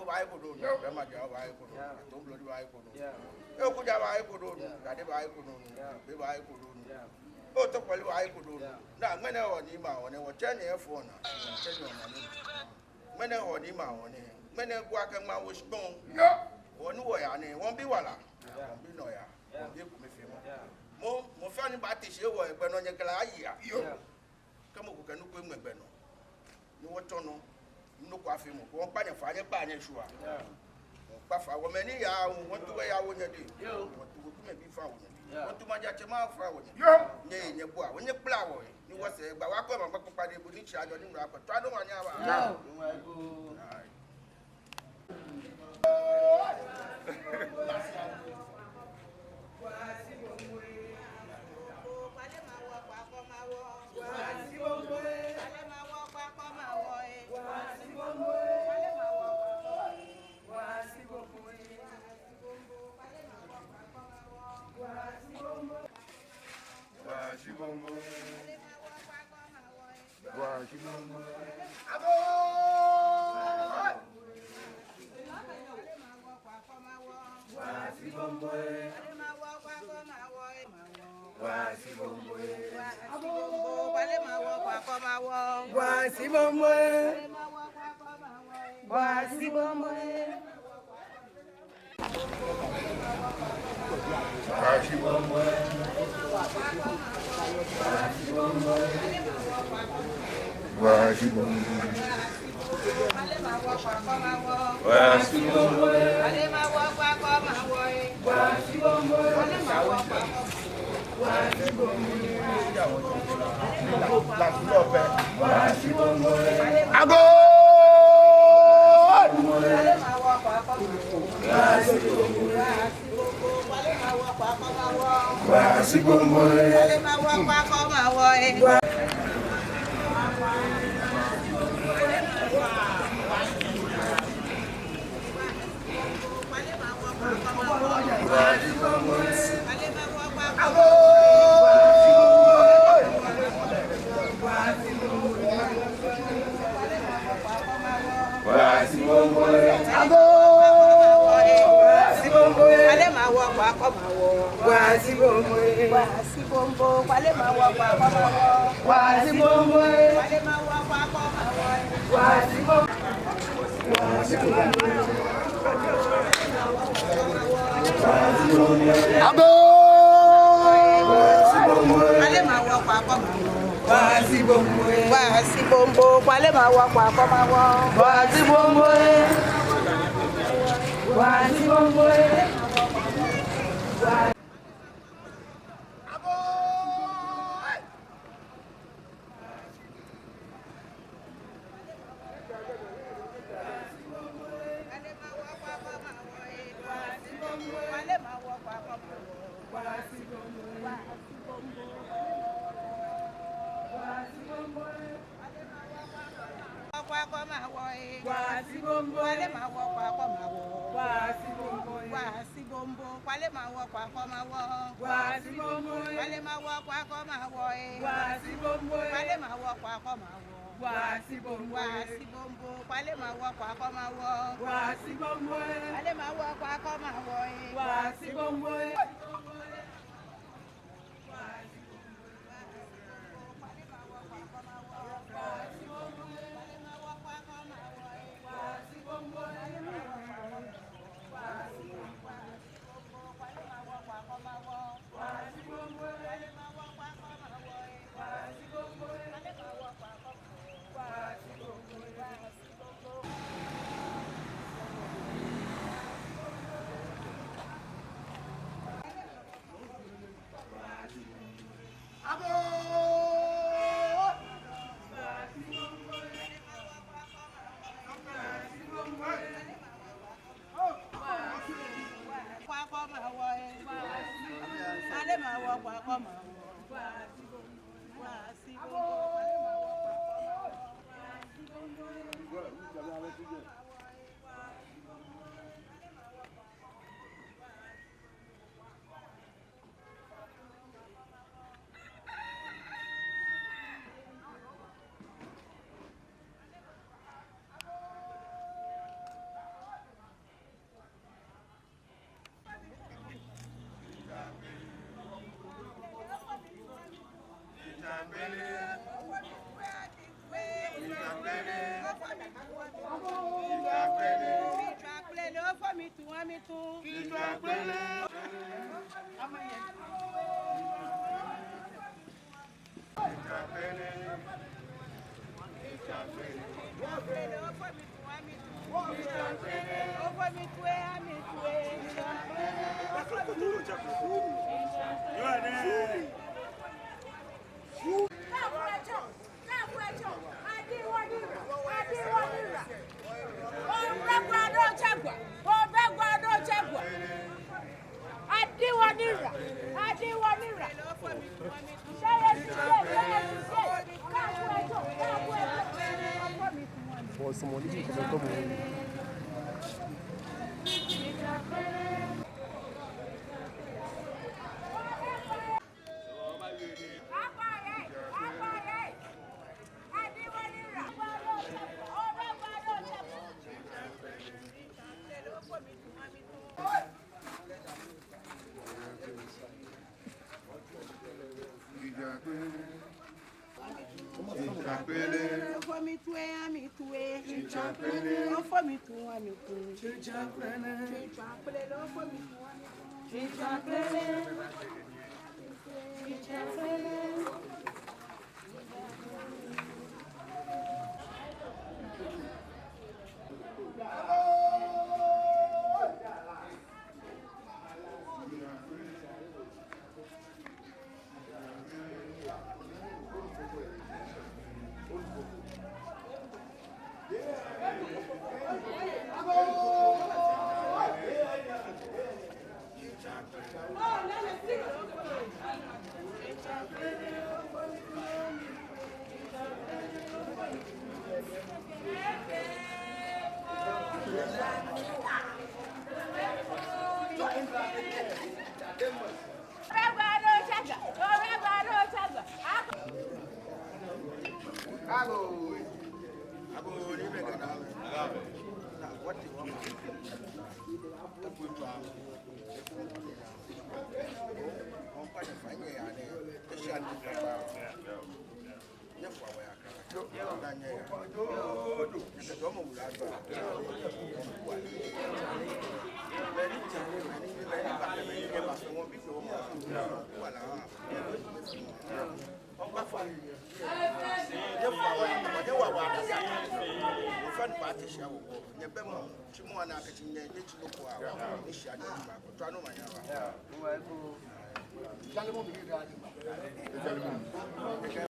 vai ko do no ma ja vai ko do to blood vai ko do e ku ja vai ko do da de vai ko do be vai ko do o to kwali vai ko do na ngene o ni ma o ne wo che ne fo na che no na ni ngene o ni ma o ne ngene gwa ka ma wo spon wo ni wo ya ne won bi wala won bi no ya won bi ku me fe mo fa ni ba ti se wo egbe no nye kala ayi ya kama ku kanu ko egbe no ni wo to no no kwa fi mo ko pa ne fa nye pa nye shuwa pa fa wo me ni ya won tu ya wo nye de won tu ku me bi fa wo nye won tu ma ja che ma fa wo nye nye bo a wo nye pla wo ni wo se gba wa ko ma pa de bu ni chi ajo ni mra ko to ado wa nya ba